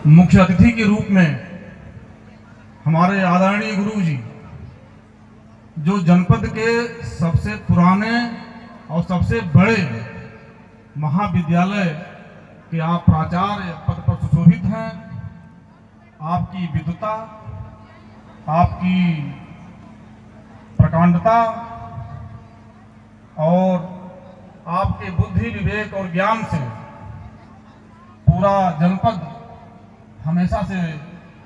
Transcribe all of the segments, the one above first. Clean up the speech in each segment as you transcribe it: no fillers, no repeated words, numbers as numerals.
मुख्य अतिथि के रूप में हमारे आदरणीय गुरु जी, जो जनपद के सबसे पुराने और सबसे बड़े महाविद्यालय के आप प्राचार्य पद पर सुशोभित हैं। आपकी विद्वता, आपकी प्रकांडता और आपके बुद्धि, विवेक और ज्ञान से पूरा जनपद हमेशा से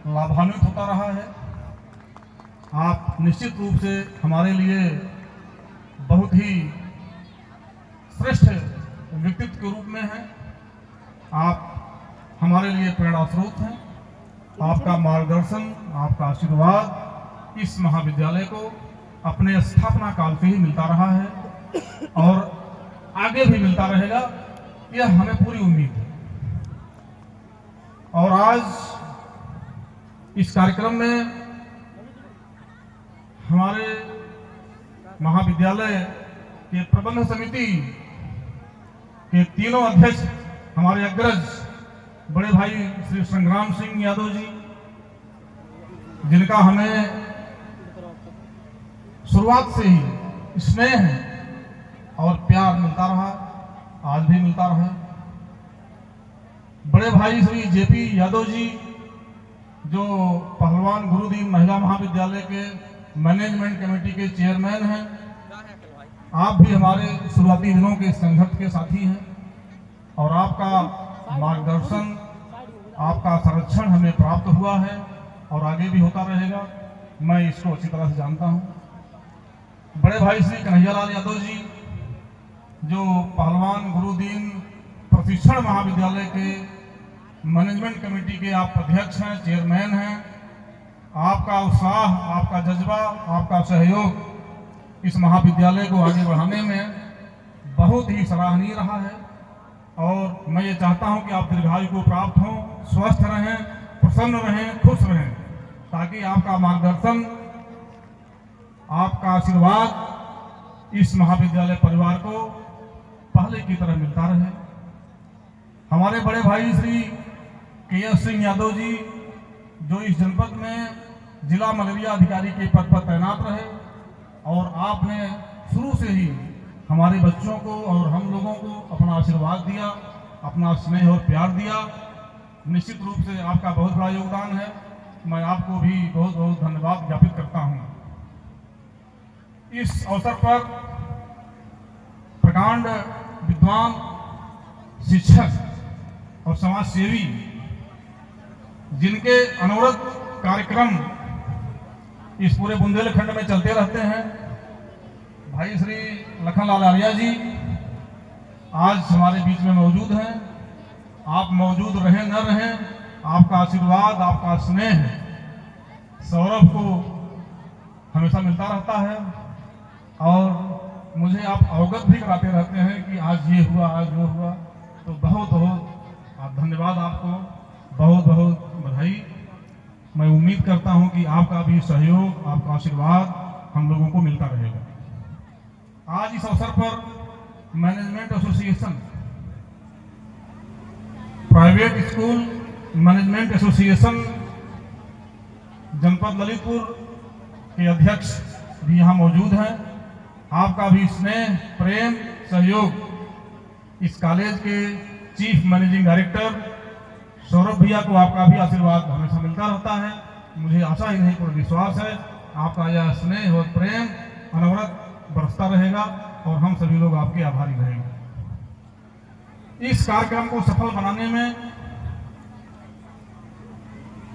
लाभान्वित होता रहा है। आप निश्चित रूप से हमारे लिए बहुत ही श्रेष्ठ व्यक्तित्व के रूप में हैं। आप हमारे लिए प्रेरणा स्रोत हैं। आपका मार्गदर्शन, आपका आशीर्वाद इस महाविद्यालय को अपने स्थापना काल से ही मिलता रहा है और आगे भी मिलता रहेगा, यह हमें पूरी उम्मीद है। और आज इस कार्यक्रम में हमारे महाविद्यालय के प्रबंध समिति के तीनों अध्यक्ष, हमारे अग्रज बड़े भाई श्री संग्राम सिंह यादव जी, जिनका हमें शुरुआत से ही स्नेह और प्यार मिलता रहा, आज भी मिलता रहा। बड़े भाई श्री जेपी यादव जी, जो पहलवान गुरुदीन महिला महाविद्यालय के मैनेजमेंट कमेटी के चेयरमैन हैं। आप भी हमारे शुरुआती दिनों के संघर्ष के साथी हैं और आपका मार्गदर्शन, आपका संरक्षण हमें प्राप्त हुआ है और आगे भी होता रहेगा, मैं इसको अच्छी तरह से जानता हूं। बड़े भाई श्री कन्हैयालाल यादव जी, जो पहलवान गुरुदीन प्रशिक्षण महाविद्यालय के मैनेजमेंट कमेटी के आप अध्यक्ष हैं, चेयरमैन हैं। आपका उत्साह, आपका जज्बा, आपका सहयोग इस महाविद्यालय को आगे बढ़ाने में बहुत ही सराहनीय रहा है और मैं ये चाहता हूं कि आप दीर्घायु को प्राप्त हों, स्वस्थ रहें, प्रसन्न रहें, खुश रहें, ताकि आपका मार्गदर्शन, आपका आशीर्वाद इस महाविद्यालय परिवार को पहले की तरह मिलता रहे। हमारे बड़े भाई श्री के.एस. सिंह यादव जी, जो इस जनपद में जिला मलेरिया अधिकारी के पद पर तैनात रहे और आपने शुरू से ही हमारे बच्चों को और हम लोगों को अपना आशीर्वाद दिया, अपना स्नेह और प्यार दिया। निश्चित रूप से आपका बहुत बड़ा योगदान है। मैं आपको भी बहुत बहुत धन्यवाद ज्ञापित करता हूं। इस अवसर पर प्रकांड विद्वान, शिक्षक और समाज सेवी, जिनके अनवरत कार्यक्रम इस पूरे बुंदेलखंड में चलते रहते हैं, भाई श्री लखनलाल आर्या जी आज हमारे बीच में मौजूद हैं। आप मौजूद रहें न रहें, आपका आशीर्वाद, आपका स्नेह सौरभ को हमेशा मिलता रहता है और मुझे आप अवगत भी कराते रहते हैं कि आज ये हुआ, आज वो हुआ। तो बहुत बहुत धन्यवाद, आपको बहुत बहुत बधाई। मैं उम्मीद करता हूं कि आपका भी सहयोग, आपका आशीर्वाद हम लोगों को मिलता रहेगा। आज इस अवसर पर management association, private school management association जनपद ललितपुर के अध्यक्ष भी यहाँ मौजूद हैं। आपका भी स्नेह, प्रेम, सहयोग इस कॉलेज के चीफ मैनेजिंग डायरेक्टर सौरभ भैया को आपका भी आशीर्वाद हमेशा मिलता रहता है। मुझे आशा ही नहीं पर विश्वास है आपका यह स्नेह और प्रेम अनवरत बरसता रहेगा और हम सभी लोग आपके आभारी रहेंगे। इस कार्यक्रम को सफल बनाने में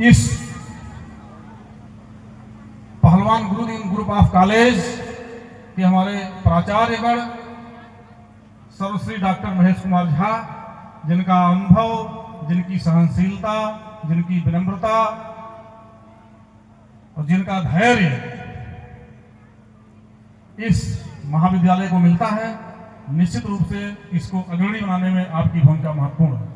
इस पहलवान गुरुदीन ग्रुप ऑफ कॉलेज के हमारे प्राचार्यगण सर्वश्री डॉक्टर महेश कुमार झा, जिनका अनुभव, जिनकी सहनशीलता, जिनकी विनम्रता और जिनका धैर्य इस महाविद्यालय को मिलता है, निश्चित रूप से इसको अग्रणी बनाने में आपकी भूमिका महत्वपूर्ण है।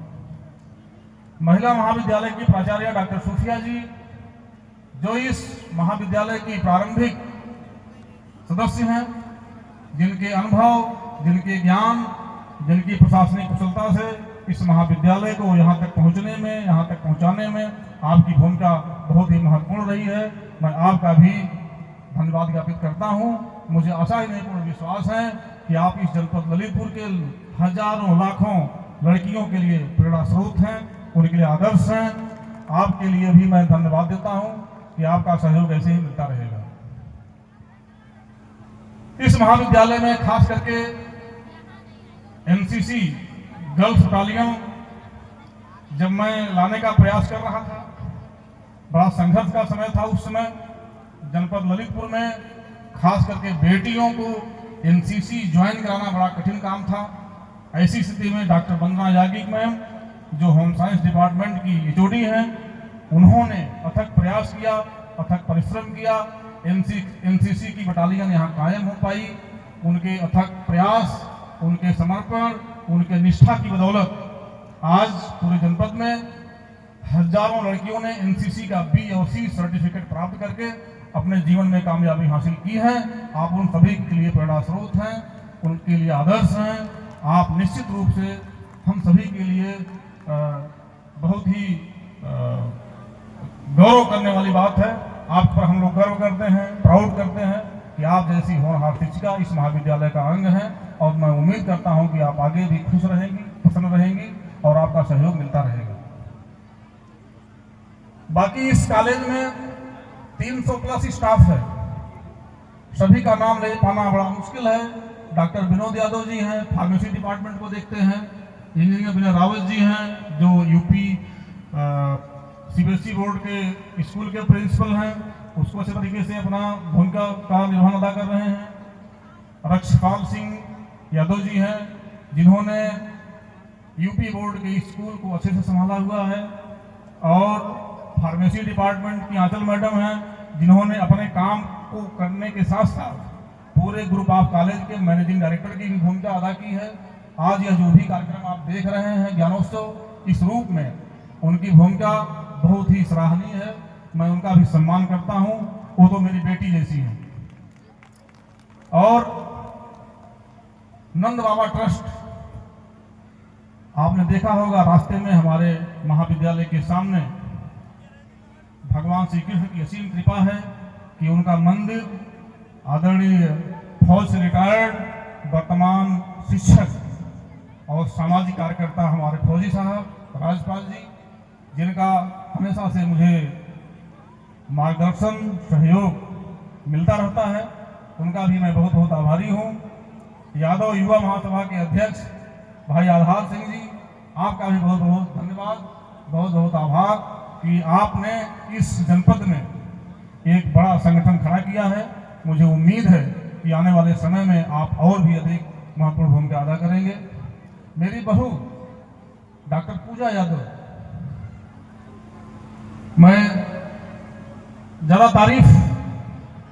महिला महाविद्यालय की प्राचार्य डॉक्टर सूफिया जी, जो इस महाविद्यालय की प्रारंभिक सदस्य हैं, जिनके अनुभव, जिनके ज्ञान, जिनकी प्रशासनिक कुशलता से इस महाविद्यालय को यहाँ तक पहुँचने में, यहाँ तक पहुँचाने में आपकी भूमिका बहुत ही महत्वपूर्ण रही है। मैं आपका भी धन्यवाद ज्ञापित करता हूँ। मुझे आशा ही नहीं पूर्ण विश्वास है कि आप इस जनपद ललितपुर के हजारों लाखों लड़कियों के लिए प्रेरणा स्रोत हैं, उनके लिए आदर्श हैं। आपके लिए भी मैं धन्यवाद देता हूँ कि आपका सहयोग ऐसे ही मिलता रहेगा। इस महाविद्यालय में खास करके एनसीसी गर्ल्स बटालियन जब मैं लाने का प्रयास कर रहा था, बड़ा संघर्ष का समय था उस समय। जनपद ललितपुर में खास करके बेटियों को एनसीसी ज्वाइन कराना बड़ा कठिन काम था। ऐसी स्थिति में डॉक्टर वंदना याज्ञिक मैम, जो होम साइंस डिपार्टमेंट की एचओडी हैं, उन्होंने अथक प्रयास किया, अथक परिश्रम किया। एनसीसी की बटालियन यहाँ कायम हो पाई। उनके अथक प्रयास, उनके समर्पण, उनके निष्ठा की बदौलत आज पूरे जनपद में हजारों लड़कियों ने एनसीसी का बी और सी सर्टिफिकेट प्राप्त करके अपने जीवन में कामयाबी हासिल की है। आप उन सभी के लिए प्रेरणा स्रोत हैं, उनके लिए आदर्श हैं। आप निश्चित रूप से हम सभी के लिए बहुत ही गौरव करने वाली बात है। आप पर हम लोग गर्व करते हैं, प्राउड करते हैं कि आप जैसी होनहार शिक्षिका इस महाविद्यालय का अंग है। और मैं उम्मीद करता हूं कि आप आगे भी खुश रहेंगी, प्रसन्न रहेंगी और आपका सहयोग मिलता रहेगा। बाकी इस कॉलेज में 300 प्लस स्टाफ है, सभी का नाम ले पाना बड़ा मुश्किल है। डॉक्टर विनोद यादव जी हैं, फार्मेसी डिपार्टमेंट को देखते हैं। इंजीनियर विनय रावत जी हैं, जो यूपी सीबीएसई बोर्ड के स्कूल के प्रिंसिपल हैं, उसको अच्छे तरीके से अपना भूमिका का निर्वहन अदा कर रहे हैं। रक्षपाल सिंह यादव जी हैं, जिन्होंने यूपी बोर्ड के स्कूल को अच्छे से संभाला हुआ है। और फार्मेसी डिपार्टमेंट की आंचल मैडम हैं, जिन्होंने अपने काम को करने के साथ साथ पूरे ग्रुप ऑफ कॉलेज के मैनेजिंग डायरेक्टर की भी भूमिका अदा की है। आज यह जो भी कार्यक्रम आप देख रहे हैं ज्ञानोत्सव इस रूप में, उनकी भूमिका बहुत ही सराहनीय है। मैं उनका भी सम्मान करता हूं। वो तो मेरी बेटी जैसी है। और नंद बाबा ट्रस्ट, आपने देखा होगा रास्ते में हमारे महाविद्यालय के सामने भगवान श्री कृष्ण की असीम कृपा है कि उनका मंदिर आदरणीय फौज से रिटायर्ड वर्तमान शिक्षक और सामाजिक कार्यकर्ता हमारे फौजी साहब राजपाल जी, जिनका हमेशा से मुझे मार्गदर्शन सहयोग मिलता रहता है, उनका भी मैं बहुत बहुत आभारी हूँ। यादव युवा महासभा के अध्यक्ष भाई आधार सिंह जी, आपका भी बहुत बहुत धन्यवाद, बहुत बहुत आभार कि आपने इस जनपद में एक बड़ा संगठन खड़ा किया है। मुझे उम्मीद है कि आने वाले समय में आप और भी अधिक महत्वपूर्ण भूमिका अदा करेंगे। मेरी बहू डॉक्टर पूजा यादव, मैं ज़्यादा तारीफ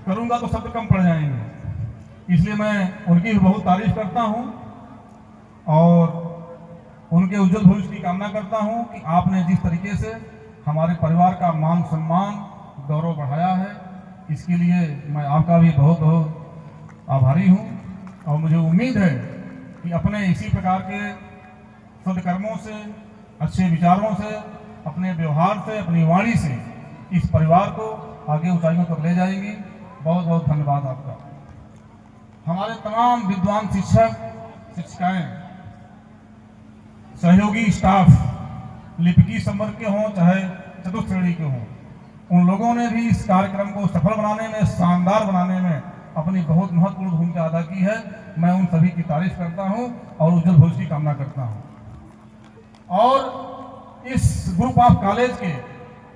करूंगा तो शब्द कम पड़ जाएंगे, इसलिए मैं उनकी भी बहुत तारीफ करता हूं और उनके उज्जवल भविष्य की कामना करता हूं कि आपने जिस तरीके से हमारे परिवार का मान सम्मान गौरव बढ़ाया है, इसके लिए मैं आपका भी बहुत बहुत आभारी हूं। और मुझे उम्मीद है कि अपने इसी प्रकार के सद्कर्मों से, अच्छे विचारों से, अपने व्यवहार से, अपनी वाणी से इस परिवार को आगे ऊंचाइयों तक ले जाएंगी। बहुत बहुत धन्यवाद आपका। हमारे तमाम विद्वान शिक्षक, शिक्षिकाएं, सहयोगी स्टाफ, लिपिकी संवर्ग के हों चाहे चतुर्थ श्रेणी के हों, उन लोगों ने भी इस कार्यक्रम को सफल बनाने में, शानदार बनाने में अपनी बहुत महत्वपूर्ण भूमिका अदा की है। मैं उन सभी की तारीफ करता हूं और उज्जवल भविष्य की कामना करता हूं। और इस ग्रुप ऑफ कॉलेज के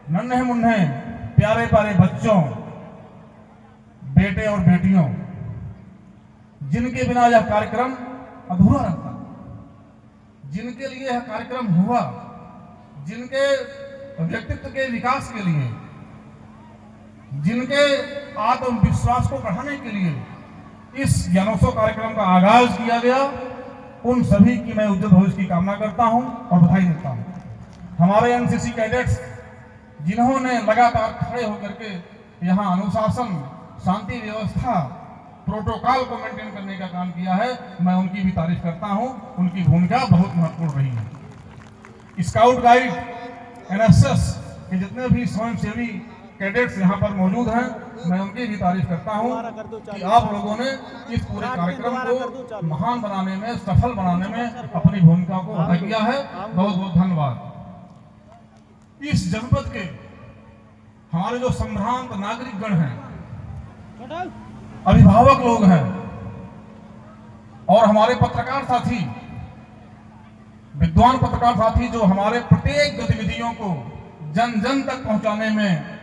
नन्हे मुन्ने प्यारे प्यारे बच्चों, बेटे और बेटियों, जिनके बिना यह कार्यक्रम अधूरा रहता, जिनके लिए यह कार्यक्रम हुआ, जिनके व्यक्तित्व के विकास के लिए, जिनके आत्मविश्वास को बढ़ाने के लिए इस ज्ञानोत्सव कार्यक्रम का आगाज किया गया, उन सभी की मैं उज्जवल भविष्य की कामना करता हूं और बधाई देता हूं। हमारे एनसीसी कैडेट्स जिन्होंने लगातार खड़े होकर के यहाँ अनुशासन, शांति व्यवस्था, प्रोटोकॉल को मेंटेन करने का काम किया है, मैं उनकी भी तारीफ करता हूं। उनकी भूमिका बहुत महत्वपूर्ण रही है। स्काउट गाइड, एनएसएस के जितने भी स्वयंसेवी कैडेट्स यहाँ पर मौजूद हैं, मैं उनकी भी तारीफ करता हूँ कि आप लोगों ने इस पूरे कार्यक्रम को महान बनाने में, सफल बनाने में अपनी भूमिका को अदा किया है। बहुत बहुत धन्यवाद। इस जनपद के हमारे जो संभ्रांत नागरिक गण हैं, अभिभावक लोग हैं और हमारे पत्रकार साथी, विद्वान पत्रकार साथी जो हमारे प्रत्येक गतिविधियों को जन जन तक पहुंचाने में